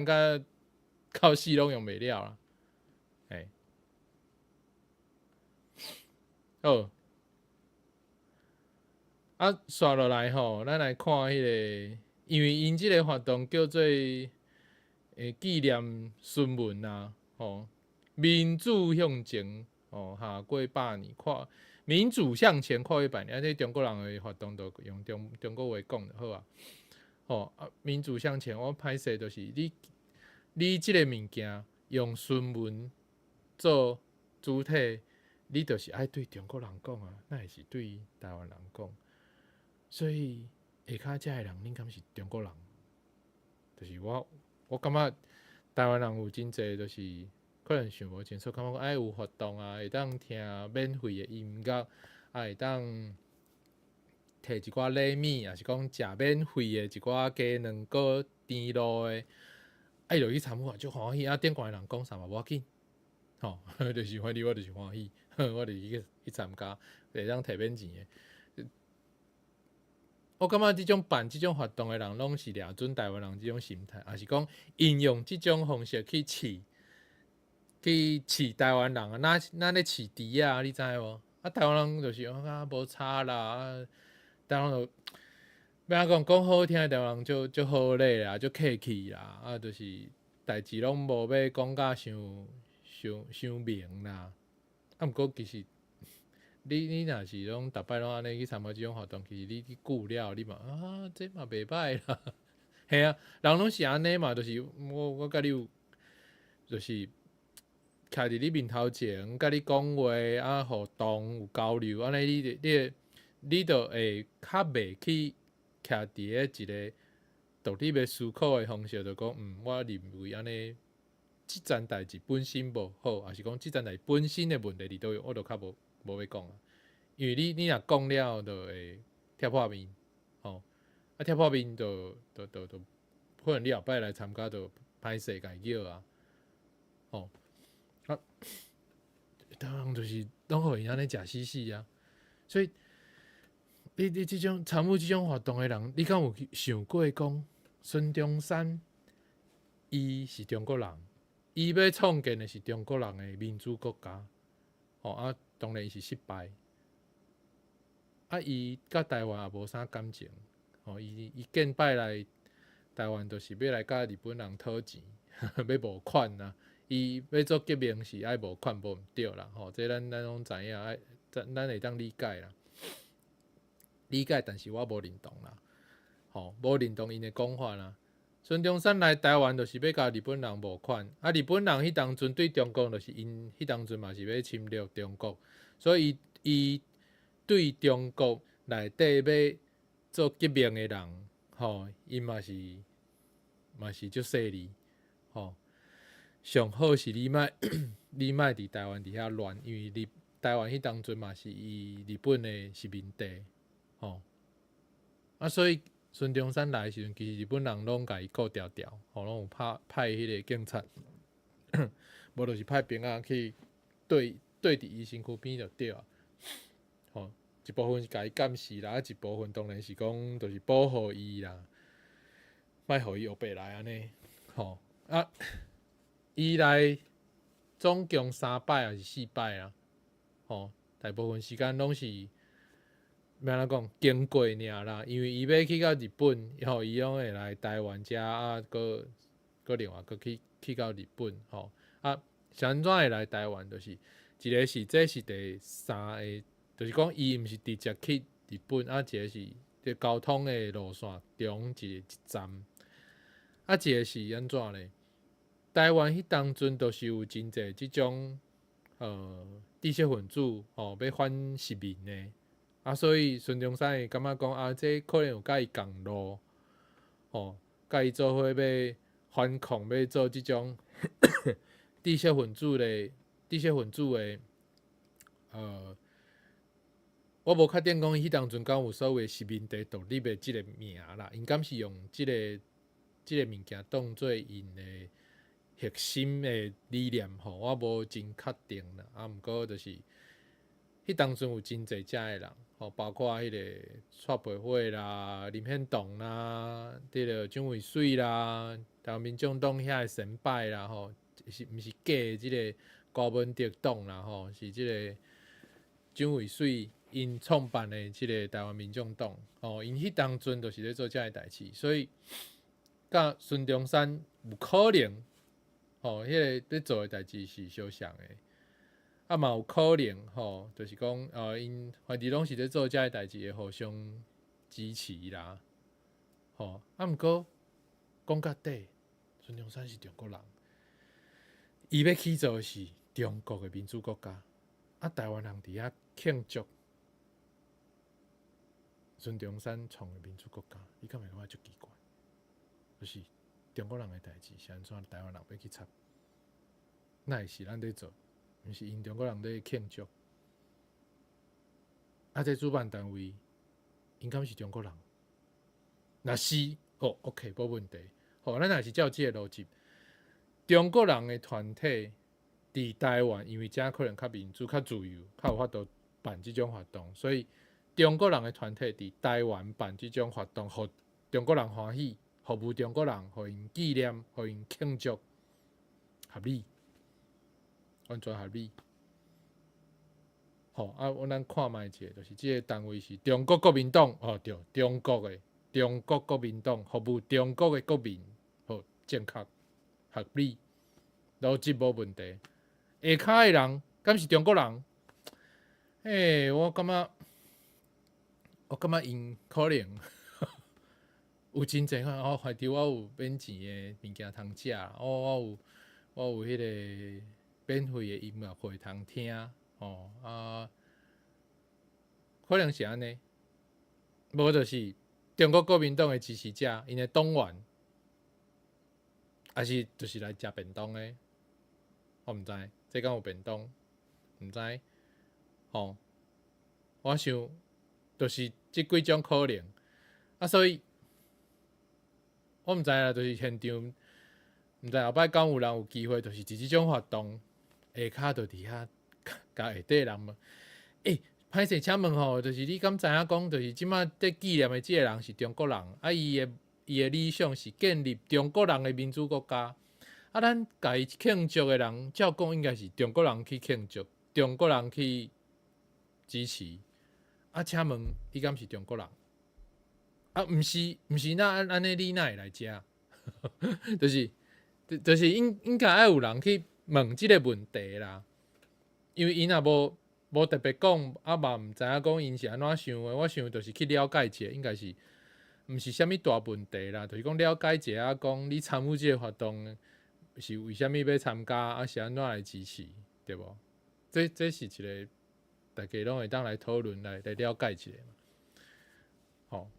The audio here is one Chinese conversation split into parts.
应该靠死拢用袂了啦。哎，好，啊，刷落来吼，咱来看迄个，因为因即个活动叫做纪念孙文啊，吼，民主向前，哦，下过百年，民主向前跨越百年，这中国人的活动都用中国话讲就好啊。吼啊，民主向前，我歹势就是你即个物件用孙文做主体，你就是爱对中国人讲啊，那也是对台湾人讲。所以下骹遮的人，恁敢是中国人？就是我感觉台湾人有真济，就是可能想无清楚，感觉爱有活动啊，会当听免费的音乐，啊会当摕一寡礼物，也是讲食免费的一寡鸡卵糕、甜露的，爱就去参与，就欢喜啊！顶悬的人讲啥嘛无要紧，吼、就是欢喜，我就是欢喜，我就是去参加，会当摕免钱的。我感觉即种办即种活动的人，拢是掠准台湾人即种心态，也是讲应用即种方式去饲台湾人啊，那咧饲猪啊，你知无？啊，台湾人就是啊无差啦，啊，台湾人就要讲好听的台湾人就好礼啦，就客气啦，啊，就是代志拢无要讲甲伤明啦。啊，毋过其实你若是拢逐摆拢安尼去参加即种活动，其实你久了，你嘛啊，这嘛袂歹啦。嘿啊，人拢是安尼嘛，就是我甲你有，就是徛伫你面头前，甲你讲话啊，互动有交流，安尼你就会较袂去徛伫咧一个独立的思考的方式，就讲我认为安尼即件代志本身无好，还是讲即件代志本身的问题伫倒位，我就较无要讲啊。因为你若讲了，就会贴破面，吼、啊贴破面就可能你后摆来参加就歹势家叫啊，吼、啊，当然就是拢互因安尼食死死啊，所以你即种参与即种活动的人，你敢有想过讲孙中山伊是中国人，伊要创建的是中国人的民主国家，吼、啊，当然是失败。啊，伊甲台湾也无啥感情，吼、伊建摆来台湾，就是要来甲日本人讨钱，要募款啦。伊要做革命是爱募款，无毋对啦，吼、这咱拢知影，咱会当理解啦，理解，但是我无认同啦，吼、无认同因的讲法啦。孙中山来台湾，就是要甲日本人募款，啊，日本人迄当阵对中国，就是因迄当阵嘛是要侵略中国，所以伊对中国内底要做革命的人，吼，因嘛是足势利，吼。上好是你莫你莫伫台湾伫遐乱，因为台湾迄当阵嘛是日本的殖民地，吼。啊，所以孙中山来的时阵，其实日本人拢甲伊顾调调，吼，拢有派迄个警察，无就是派兵仔去对伫伊身躯边就对啊，吼。一部分是甲伊监视啦，一部分当然是讲就是保护伊啦，莫互伊后白来安尼，吼啊，伊来总共3摆还是4摆啊，吼，大部分时间拢是要安怎讲经过尔啦，因为伊要去到日本，吼，伊拢会来台湾遮啊，搁另外搁去到日本，吼啊，是安怎会来台湾？就是一个是这是第3个。就是讲，伊毋是直接去日本，啊，一个是伫交通的路线中一站，啊，一个是安怎呢？台湾迄当阵都是有真济即种知识分子吼、要反殖民的，啊，所以孙中山会感觉讲啊，这可能有甲伊共路，吼、甲伊做伙要反抗，要做即种知识分子的我无确定讲迄当阵敢有所谓殖民地独立的即个名啦，因敢是用即个物件当做因的核心的理念吼，我无真确定啦。啊，毋过就是迄当阵有真侪遮的人，吼，包括迄个蔡培火啦、林献堂啦、迄个蒋渭水啦、台湾民众党遐个神拜啦吼，是毋是假的即个高文哲党啦吼，是即个蒋渭水因创办的即个台湾民众党吼，因迄当阵就是咧做遮个代志，所以甲孙中山有可能吼，迄个咧做的代志是相像的。啊嘛有可能吼，就是讲因反正拢是咧做遮个代志，会互相支持啦。吼，啊毋过讲到底，孙中山是中国人，伊要起造是中国的民主国家，啊台湾人伫遐庆祝孙中山创的民主国家，你敢会感觉足奇怪？就是中国人的代志是安怎台湾人要去插？那会是咱在做？毋是因中国人咧庆祝，啊！这主办单位应该是中国人，若是OK 无问题。咱若是照这个逻辑，中国人的团体伫台湾，因为遮可能较民主、较自由、较有法度办这种活动，所以中国人的团体伫台湾办这种活动，互中国人欢喜，服务中国人，互因纪念，互因庆祝，合理。完全合理。咱看卖者，就是这个单位是中国国民党，对，中国国民党服务中国的国民，正确合理，逻辑无问题。下骹的人敢是中国人？我感觉因可能有真济怀疑我有免钱的物件通食，我有迄个。免费的音乐会通听，可能是安尼，无就是中国国民党的支持者，因的党员，还是就是来食便当的，我毋知，这敢有便当，毋知，我想就是即几种可能，所以我毋知啦，就是现场，毋知后摆敢有人有机会，就是伫即种活动。下骹就伫遐，甲下底人问，歹势，请问吼，就是你敢知影讲，就是即摆在纪念的即个人是中国人，伊的理想是建立中国人的民主国家，咱家己庆祝的人，照讲应该是中国人去庆祝，中国人去支持，请问伊敢是中国人？毋是那安尼，你哪会来遮？就是应该爱有人去。问即个问题啦，因为因也无特别讲，嘛毋知影讲因是安怎想的。我想就是去了解者，应该是毋是啥物大问题啦，就是讲了解者讲你参与即个活动是为虾物要参加，是安怎来支持，对无？这是一个大家拢会当来讨论来了解一下嘛。好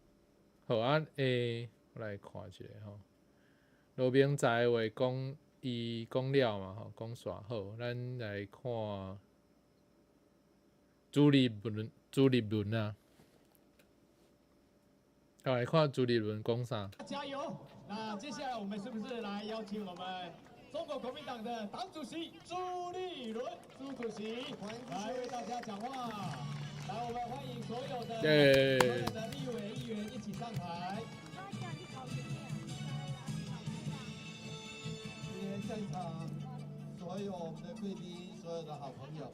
我来看一下罗明才话讲。伊讲了嘛，讲煞好，咱来看朱立伦啊，来看朱立伦讲啥？加油！那接下来我们是不是来邀请我们中国国民党的党主席朱立伦朱主席来为大家讲话？来，我们欢迎所有的立委议员一起上台。在场所有我们的贵宾，所有的好朋友，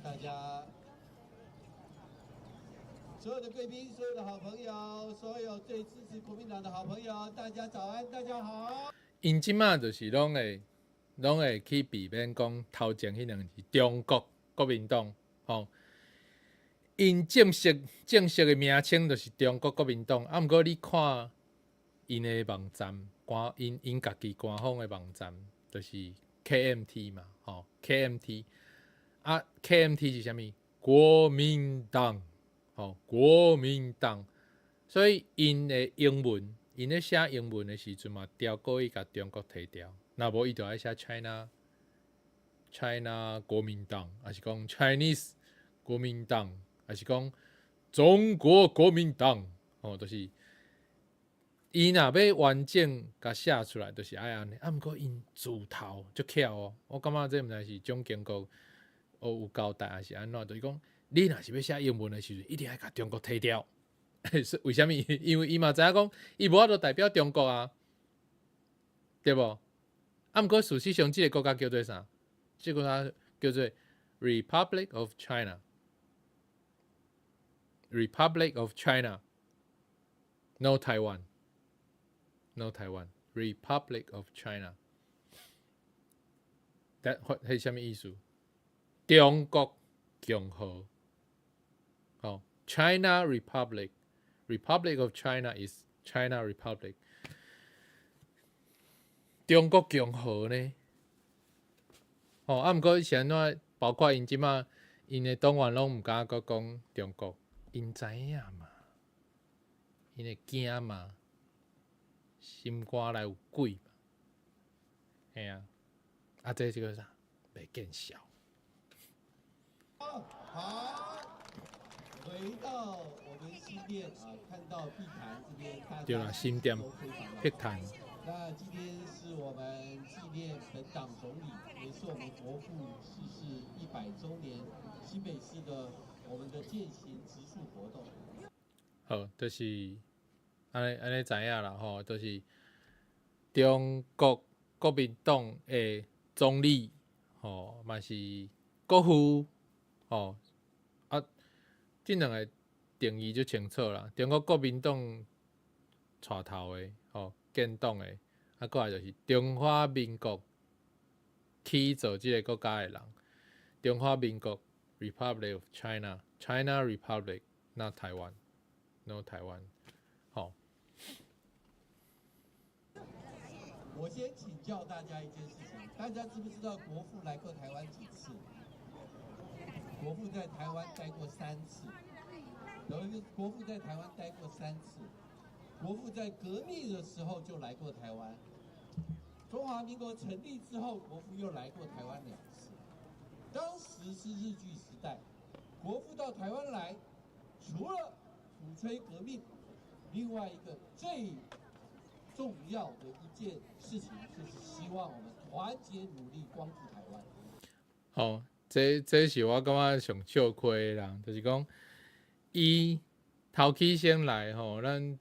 大家，所有的贵宾，所有的好朋友，所有最支持国民党的好朋友，大家早安，大家好。因即马就是拢会去避免讲头前迄两个是中国国民党，因正式的名称就是中国国民党，毋过你看因的网站。因家己官方的网站就是 KMT 嘛，KMT KMT 是啥物？国民党，国民党。所以因的英文，因咧写英文的时阵嘛，调过伊甲中国摕掉，若无伊就爱写 China 国民党，还是讲 Chinese 国民党，还是讲中国国民党，就是。伊若要完整甲写出来，就是爱安尼。毋过因字头足巧我感觉这毋知是总经国有交代还是安怎，就是讲你若是要写英文的时阵，一定要甲中国摕掉。为虾米？因为伊嘛知影讲，伊无法度代表中国啊。对不？啊，毋过事实上，即个国家叫做啥？即个国家叫做 Republic of China。Republic of China。No Taiwan. No Taiwan. Republic of China. 迄是啥物意思？中国共和。哦 ，China Republic. Republic of China is China Republic. 中国共和呢？哦，啊，毋过是安怎？包括因即马，因的党员拢毋敢阁讲中国，因知影嘛，因会惊嘛，心肝内有鬼嘛，嘿啊，啊，这个啥？袂见效。好，回到我们新店啊，看到碧潭这边，对啦，新店碧潭。那今天是我们纪念本党总理，也是我们国父逝世100周年，新北市的我们的践行植树活动。好，就是安尼知影啦吼，就是中国国民党的总理吼，嘛是国父吼啊，这两个定义就清楚啦。中国国民党带头的吼，建党的，啊，过来就是中华民国起造即个国家的人。中华民国 Republic of China. China Republic, not Taiwan. No Taiwan. 好。我先请教大家一件事情，大家知不知道国父来过台湾几次？国父在台湾待过3次，有一个国父在台湾待过3次。国父在革命的时候就来过台湾，中华民国成立之后，国父又来过台湾2次。当时是日据时代，国父到台湾来，除了鼓吹革命，另外一个最重要的一件事情，就是希望我们团结努力，光复台湾。好，这是我感觉上笑亏的啦，就是讲，伊头起先来吼，咱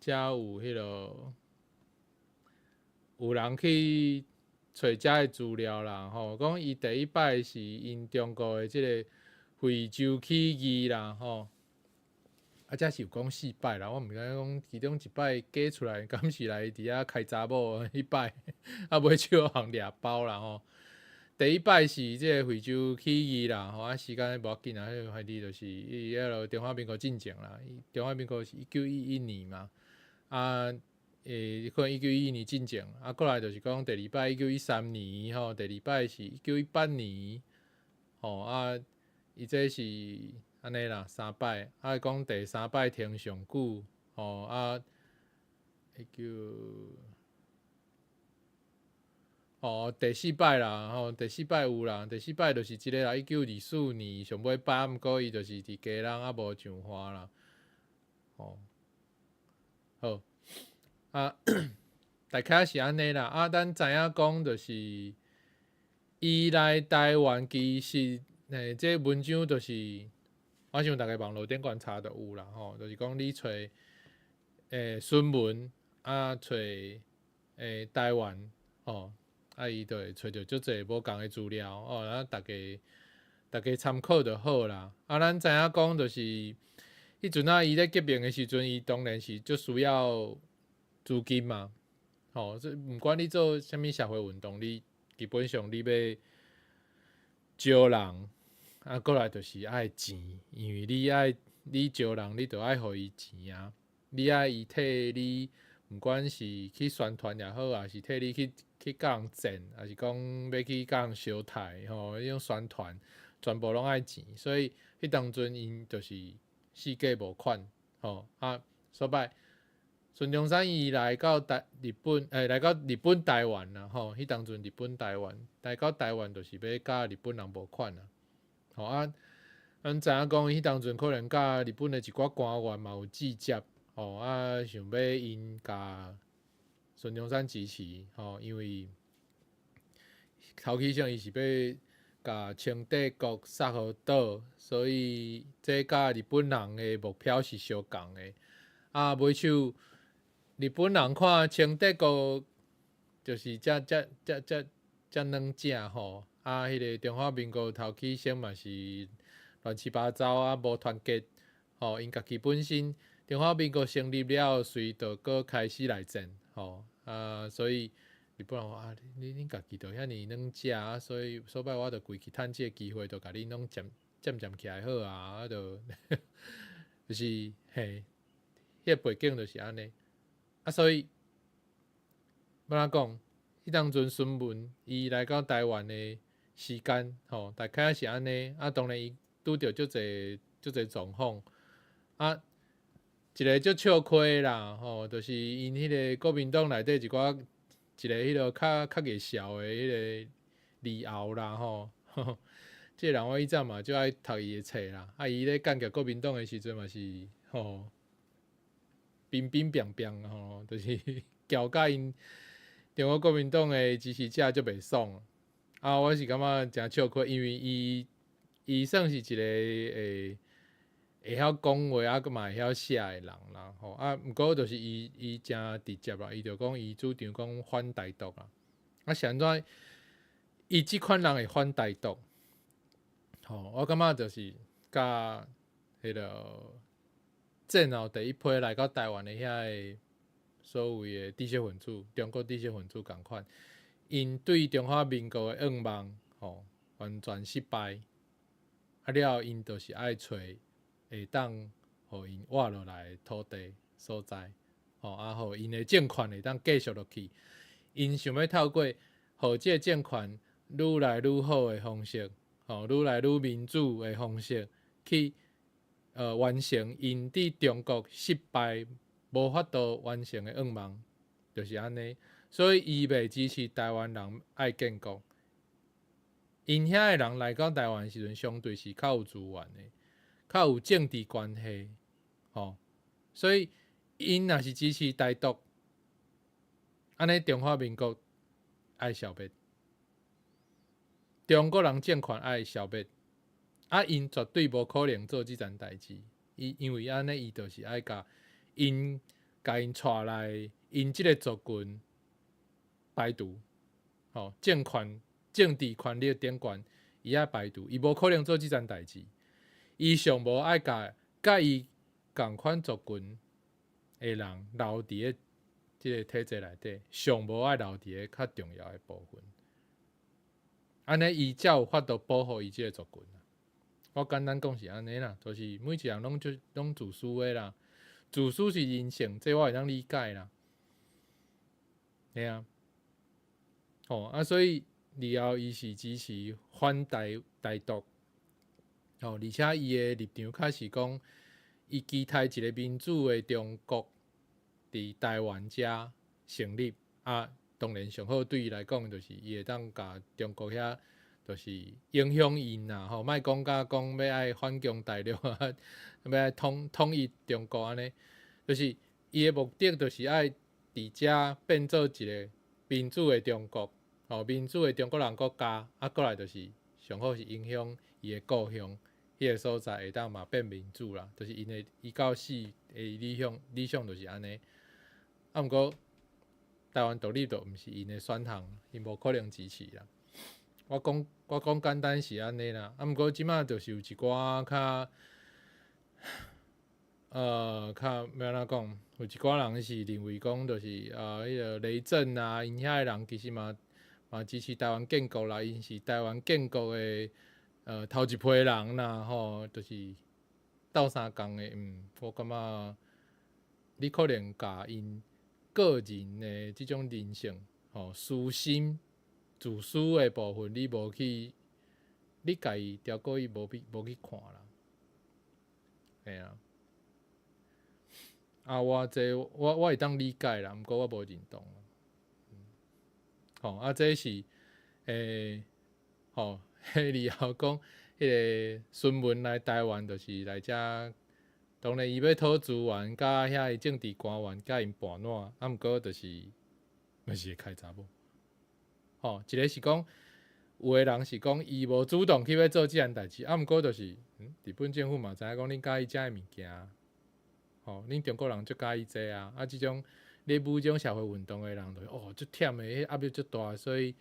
遮有迄落，有人去找遮的资料啦，吼，讲伊第一摆是因中国的即个惠州起义啦，吼。啊，遮是有讲4摆啦，我毋知讲其中1摆假出来，敢是来伫遐开查某迄摆，啊买笑行掠包啦吼。第一摆是即个惠州起义啦，吼啊时间无要紧啦，迄反正就是伊迄落中华民国进前啦，中华民国是1911年嘛，啊可能1911年进前，啊过来就是讲第2摆1913年吼，第2摆是1918年，吼啊伊这是。安尼啦，3摆，啊讲第3摆停上久，吼啊，第4摆啦，吼第4摆有啦，第4摆就是即个啦，1924年上尾摆，毋过伊就是伫家人啊无上花啦，吼，好，啊，大概是安尼啦，啊，咱知影讲就是伊来台湾，其实这文章就是。我想大概网络顶观察都有啦，吼，就是讲你找新闻啊，找台湾，吼，啊伊就会找到足侪无共的资料，哦，然后大家参考就好啦。啊，咱知影讲就是迄阵啊，伊咧革命的时阵，伊当然是足需要资金嘛，吼，这毋管你做啥物社会运动，你基本上你要招人。啊，过来就是爱钱，因为你招人，你就爱互伊钱啊。你爱伊替你，毋管是去宣传也好，还是替你去甲人挣，还是讲要去甲人烧台吼，迄种宣传全部拢爱钱，所以迄当阵因就是世界无款吼啊。所摆孙中山伊来到日本，来到日本台湾啦吼，迄当阵日本台湾来到台湾，就是要甲日本人无款啦。吼啊，咱知影讲，伊当阵可能甲日本的一寡官员嘛有计较，吼啊，想要因甲孙中山支持，吼，因为头起上伊是要甲清帝国杀互倒，所以这甲日本人的目标是相共的。啊，尾手日本人看清帝国就是遮软正吼，啊，迄个中华民国头起先嘛是乱七八糟啊，无团结，吼，因家己本身中华民国成立了，随着搁开始来战，吼，所以日本人话恁家己着遐尼软正啊，所以说摆我着规去趁这个机会，着甲恁拢渐起来好啊，啊，着就是嘿，迄个背景就是安尼，啊，所以要怎讲？迄当阵孙文伊来到台湾的时间，吼，大概是安尼。啊，当然伊拄着足侪状况，啊，一个足笑亏啦，吼，就是因迄个国民党内底一个迄个较艺笑的迄个李敖啦，吼，即个人我以前嘛就爱读伊的册啦。啊，伊咧干掉国民党的时阵嘛是吼，乒乒乓乓吼，就是交甲因。中国国民党的支持者就袂爽啊！我是感觉真笑亏，因为伊算是一个会晓讲话啊，佮嘛会晓写的人啦。吼啊，毋过就是伊真直接啦，伊就讲伊主张讲反台独啦。啊，是安怎？伊即款人会反台独，吼，我感觉就是甲迄个战后第一批来到台湾的遐个。所谓的知识分子，中国知识分子共款，因对中华民国的愿望，吼，完全失败。啊了，因就是爱找会当互因活落来的土地所在，吼，啊，互因的政权会当继续落去。因想要透过互这政权愈来愈好的方式，吼，愈来愈民主的方式，去完成因伫中国失败。无法度完成的愿望，就是安尼。所以伊袂支持台湾人爱建国。因遐的人来到台湾时阵，相对是较有资源的，较有政治关系，吼。所以因若是支持台独，安尼中华民国爱消灭，中国人政权爱消灭，啊，因绝对无可能做即件代志。因为安尼，伊就是爱甲。因甲因带来，因即个族群排除，吼，政治权力顶悬，伊爱排除，伊无可能做即件代志。伊上无爱甲伊共款族群的人留伫个即个体制内底，上无爱留伫个较重要的部分。安尼伊才有法度保护伊即个族群。我简单讲是安尼啦，就是每一人拢自私的啦。自私是人性，这我会当理解啦。嘿啊，啊，所以以后伊是支持反台独，而且伊的立场较是讲，伊期待一个民主的中国伫台湾遮成立啊。当然上好对伊来讲，就是伊会当甲中国遐，就是影响因啦，吼，莫讲甲讲要爱反攻大陆啊，要爱统一中国安尼。就是伊的目的，就是爱伫遮变做一个民主的中国，吼，民主的中国人国家，啊，过来就是上好是影响伊的故乡，迄个所在会当嘛变民主啦，就是伊到死的理想就是安尼。啊，毋过台湾独立就毋是因的选项，因无可能支持啦。我讲简单是安尼啦，啊，毋过即马就是有一寡较。较要安怎讲？有一寡人是认为讲，就是迄个雷震啊，因遐的人其实嘛支持台湾建国啦，因是台湾建国的头一批人啦，吼，就是斗相共的。我感觉你可能甲因个人的即种人性，吼，私心、自私的部分，你无去，你家己调过伊无去看啦，嘿啊。啊，我会当理解啦，毋过我无认同。吼，啊，这是吼，以后讲迄个孙文来台湾，就是来遮，当然伊要讨资源，甲遐个政治官员甲因盘烂，啊，毋过就是会开查某。吼，一个是讲，有个人是讲伊无主动去要做即件代志，啊，毋过就是，日本政府嘛知影讲恁介意遮个物件。吼，恁中国人足介意这啊！啊，即种咧舞种社会运动的人就哦，足忝的，迄压力足大，所以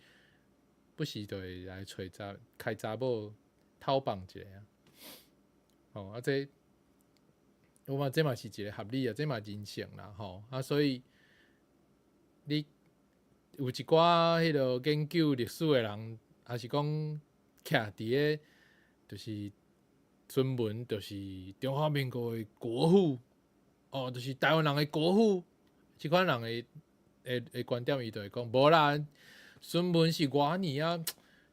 不时就会来开查某讨棒一下啊。哦，啊这我嘛这嘛是一个合理啊，这嘛人性啦，吼啊，所以你有一寡迄落研究历史的人，也是讲徛伫个就是尊文，就是中华民国的国父，哦，就是台湾人的国父，即款人的观点，伊就会讲，无啦，孙文是偌尼啊，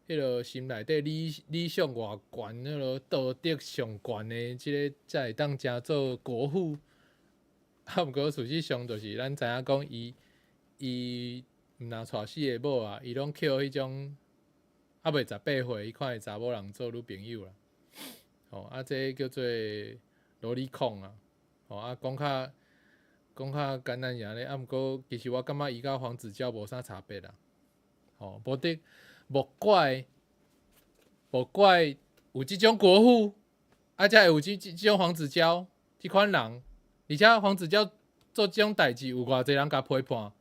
迄落心内底理想偌悬，迄落道德上悬的，即个才会当真做国父。啊，毋过事实上就是咱知影讲，伊毋若娶死的某啊，伊拢捡迄种还袂18岁，迄款的查某人做女朋友啦。哦，啊，这叫做萝莉控啊。哦，啊，讲较简单尔咧，啊，毋过其实我感觉伊甲黄子佼无啥差别啦。哦，莫怪有即种国父，啊，才会有即种黄子佼即款人，而且黄子佼做即种代志，有偌济人甲批判，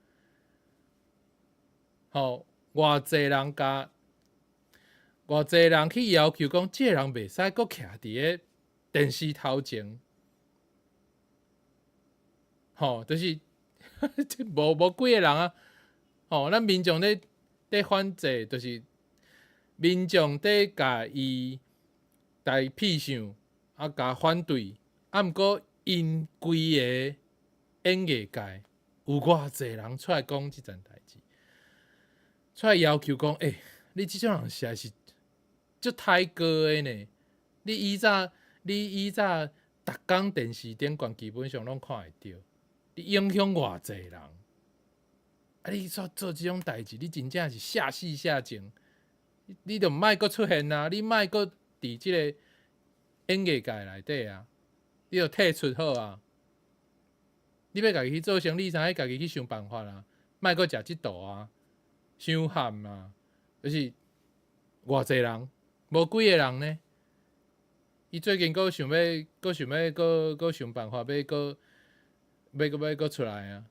吼，偌济人去要求讲，即个人袂使阁徛伫个电视头前，吼，就是无几个人啊，吼，咱民众咧反制，就是民众咧甲伊来屁想，啊，甲反对，啊，毋过因规个演艺界有偌济人出来讲即件代志，出来要求讲，你即种人实在是足太过的呢！你以早逐工电视顶悬基本上拢看会到，你影响偌济人，啊！你做即种代志，你真正是下死下情，你就毋莫阁出现啊！你莫阁伫即个演艺界内底啊，你就退出好啊！你要家己去做生意，才家己去想办法啦，莫阁食即道啊，伤喊啊，就是偌济人。无几个人呢？伊最近阁想要想办法，要出来啊！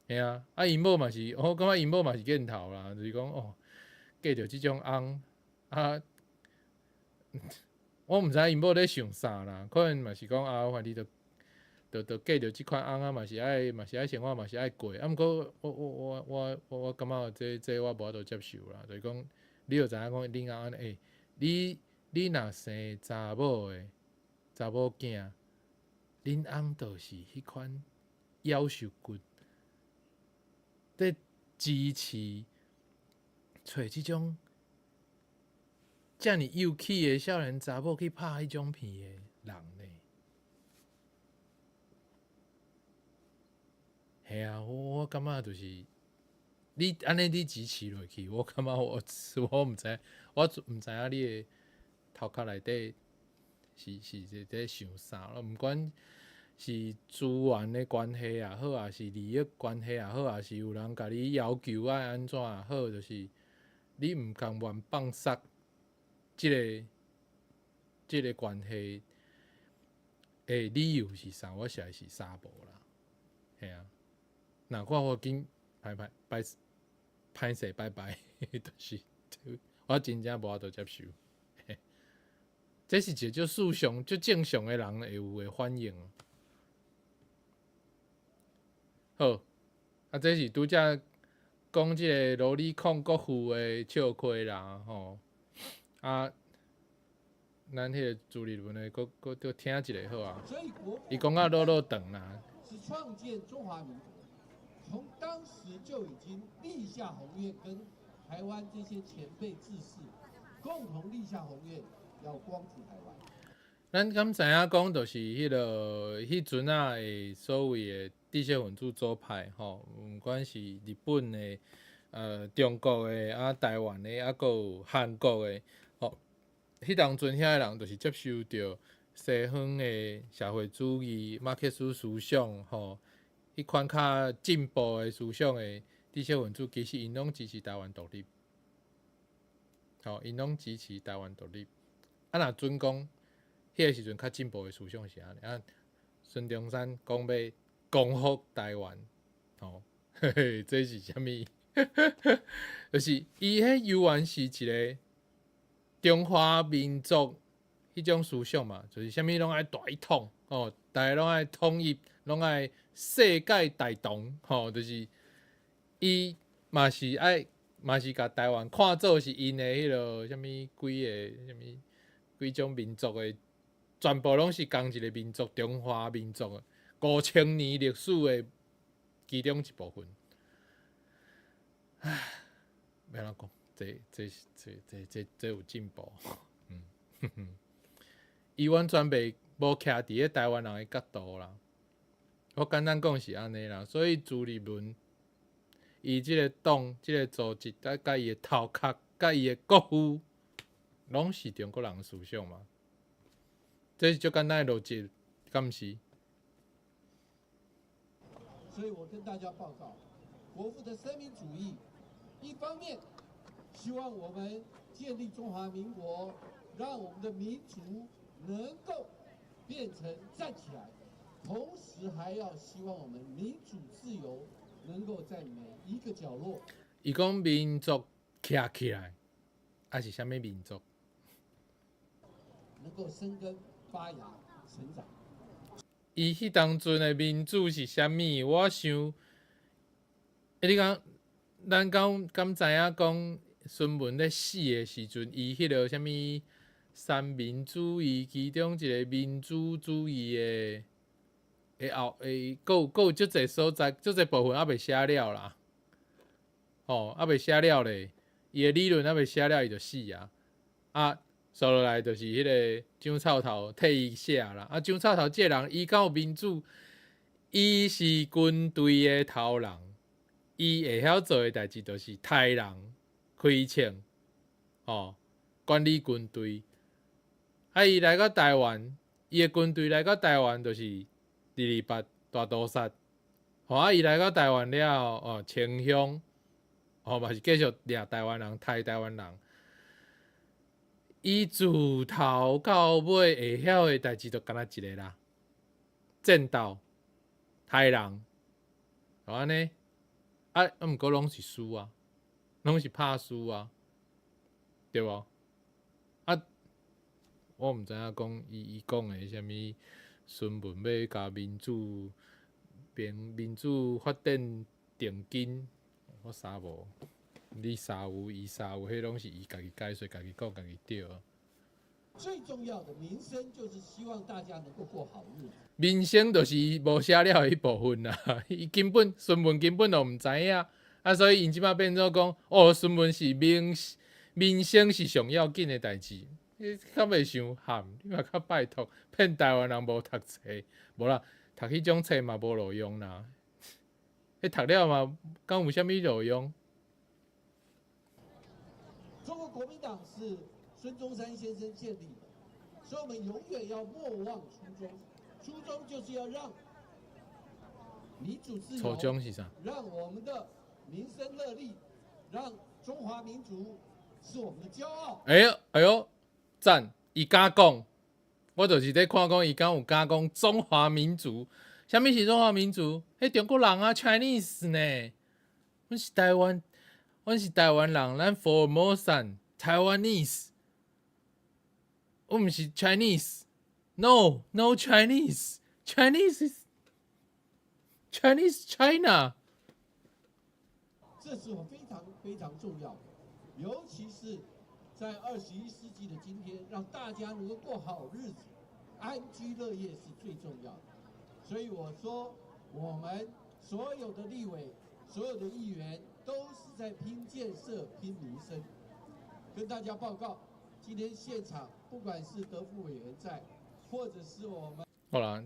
嘿啊，啊因某嘛是，我感觉因某嘛是瘾头啦，就是讲哦，嫁着即种翁啊，我毋知因某咧想啥啦，可能嘛是讲啊，反正就嫁着即款翁啊，嘛是爱生活，嘛是爱过。啊，毋过我感觉这我无法度接受啦，就是讲你就知影讲恁翁你若生查某囝，恁翁就是迄款夭寿骨，在支持找即种遮尔幼气的少年查某去拍迄种片的人呢？系啊，我感觉就是你安尼你支持落去，我感觉我毋知，我毋知影你的头壳内底是在想啥咯？毋管是资源的关系也好，也是利益关系也好，也是有人甲你要求爱安怎也好，就是你毋甘愿放杀即个关系的理由是啥？我实在是啥无啦，系啊。那我紧歹势拜拜，就是我真正无法度接受。这是一个正常的人会有的反应。好，啊，这是拄则讲即个萝莉控国父的笑亏啦，吼啊，咱迄个朱立伦的，搁听一下好啊。伊讲啊，落长啦。是创建中华民国，从当时就已经立下宏愿，跟台湾这些前辈志士共同立下宏愿，要光复台湾。咱敢知影讲，就是迄阵啊的所谓的知识分子左派吼，毋管是日本的、中国的、台湾的，还有韩国的，吼，迄当阵遐的人就是接受着西方的社会主义、马克思思想，吼，迄款较进步的思想的知识分子，其实因拢支持台湾独立，吼，因拢支持台湾独立。啊，若准讲。迄个时阵较进步的思想是安尼啊，孙中山讲要光复台湾，吼，嘿嘿，这是啥物？就是伊迄游园是一个中华民族迄种思想嘛，就是啥物拢爱大一统哦，大家拢爱统一，拢爱世界大同吼，就是伊嘛是甲台湾看做是因的迄落啥物几个啥物几种民族的，全部拢是同一个民族，中华民族5000年历史的其中一部分。唉，要安怎讲？这有进步。伊完全无徛伫咧台湾人的角度啦。我简单讲是安尼啦，所以朱立伦伊即个党、即个组织，甲伊的头壳、甲伊的国父，拢是中国人的思想嘛。这是最简单的逻辑，敢毋是？所以我跟大家报告，国父的生民主义，一方面希望我们建立中华民国，让我们的民族能够变成站起来，同时还要希望我们民主自由能够在每一个角落。伊讲民族徛起来，还是啥物民族？能够生根发芽成长。伊迄当阵的民主是啥物？我想，你讲，咱敢知影讲孙文咧死的时阵，伊迄落啥物三民主义其中一个民主主义的后佫有足侪所在，足侪部分还袂写了啦。哦，还袂写了咧，伊的理论还袂写了，伊就死啊！啊！说落来就是迄个蒋臭头替伊写啦。啊，蒋臭头这个人，伊敢有民主？伊是军队的头人，伊会晓做的代志就是杀人、开枪，哦，管理军队。啊，伊来到台湾，伊的军队来到台湾就是228大屠杀。啊，伊来到台湾了，哦，清乡，哦，嘛是继续掠台湾人、杀台湾人。伊自头到尾会晓的代志，就干那一个啦，战斗、杀人，就安尼。啊，毋过拢是输啊，拢是拍输啊，对无？啊，我毋知影讲伊讲的啥物，孙文要甲民主发展定根，我啥无。你啥有，伊啥有，迄拢是伊家己解说、家己讲、家己对。最重要的民生就是希望大家能够过好日子。民生就是无写了的一部分啦，伊根本孙文根本就毋知影，啊，所以因即摆变做讲，哦，孙文是民生是上要紧的代志，你较袂伤含，你嘛较拜托，骗台湾人无读册，无啦，读迄种册嘛无路用啦，迄读了嘛，敢有啥物路用？中国国民党是孙中山先生建立的，所以我们永远要莫忘初衷，初衷就是要让民主自由，初衷是啥？让我们的民生乐利，让中华民族是我们的骄傲。哎呦，赞！伊敢讲，我就是在看讲伊敢有敢讲中华民族。啥物是中华民族？迄中国人啊 ，Chinese 呢？阮是台湾人，咱 Formosan Taiwanese。我毋是 Chinese，No Chinese，Chinese China。这是我非常非常重要的，尤其是在21世纪的今天，让大家能够过好日子，安居乐业是最重要的。所以我说，我们所有的立委、所有的议员都是在拼建设、拼民生。跟大家报告，今天现场不管是德副委员在，或者是我们好啦，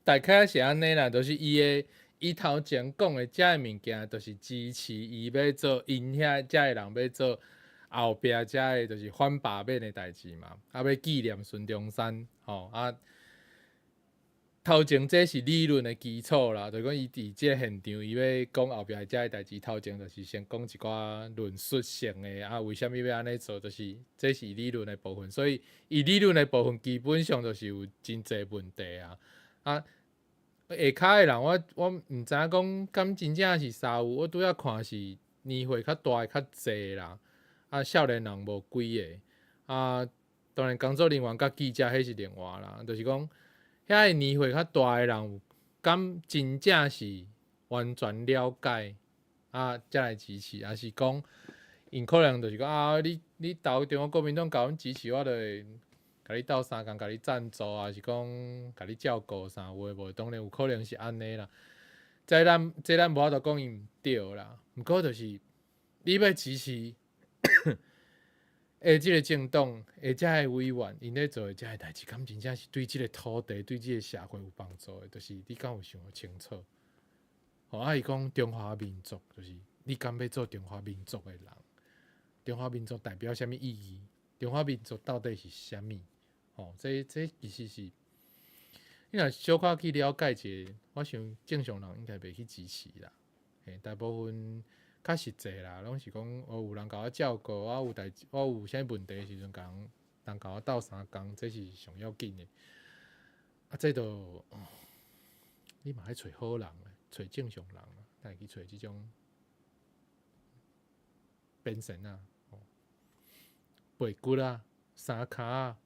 大概是安尼啦，就是伊头前讲的遮个物件，就是支持伊要做因遐遮个人要做后壁遮个就是反罢免的代志嘛，啊要纪念孙中山，吼啊。头前这是理论的基础啦，就讲伊伫即个现场，伊要讲后壁遮个代志，头前就是先讲一寡论述性的啊，为虾米要安尼做，就是这是理论的部分，所以伊理论的部分基本上就是有真侪问题啊。下骹的人，我毋知影讲，敢真正是沙有，我拄仔看是年岁较大的较济啦，啊，少年人无几个，啊，当然工作人员甲记者迄是另外啦，就是讲，遐个年岁较大的人，敢真正是完全了解，啊，才来支持，还是讲，因可能就是讲啊，你投中国国民党甲阮支持，我就会。甲你斗相共，甲你赞助啊，是讲甲你照顾啥话无？当然有可能是安尼啦。这咱无法度讲伊毋对啦。毋过就是你要支持即个政党，遮个委员，因咧做遮个代志，敢真正是对即个土地、对即个社会有帮助的。就是你敢有想清楚？伊讲中华民族，就是你敢要做中华民族的人？中华民族代表啥物意义？中华民族到底是啥物？这其实是，你若小可去了解者，我想正常人应该袂去支持啦。大部分较实际啦，拢是讲有人甲我照顾，我有啥问题的时阵，人甲我斗相共，这是上要紧的。这都、你嘛爱找好人，找正常人，但去找这种变神啊、背骨啊、三骹啊。